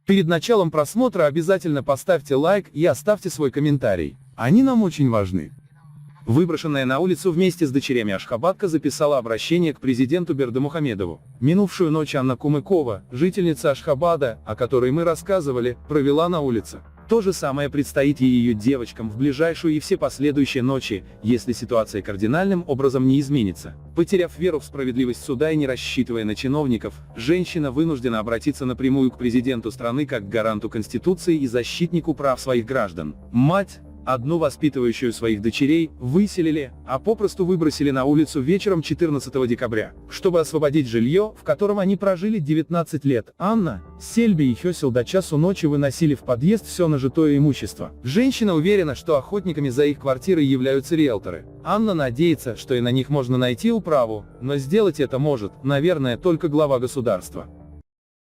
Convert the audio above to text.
Перед началом просмотра обязательно поставьте лайк и оставьте свой комментарий. Они нам очень важны. Выброшенная на улицу вместе с дочерями Ашхабадка записала обращение к президенту Бердымухамедову. Минувшую ночь Анна Кумыкова, жительница Ашхабада, о которой мы рассказывали, провела на улице. То же самое предстоит и ее девочкам в ближайшую и все последующие ночи, если ситуация кардинальным образом не изменится. Потеряв веру в справедливость суда и не рассчитывая на чиновников, женщина вынуждена обратиться напрямую к президенту страны как к гаранту Конституции и защитнику прав своих граждан. Мать, одну воспитывающую своих дочерей, выселили, а попросту выбросили на улицу вечером 14 декабря, чтобы освободить жилье, в котором они прожили 19 лет. Анна, Сельби и Хёсил до часу ночи выносили в подъезд все нажитое имущество. Женщина уверена, что охотниками за их квартирой являются риэлторы. Анна надеется, что и на них можно найти управу, но сделать это может, наверное, только глава государства.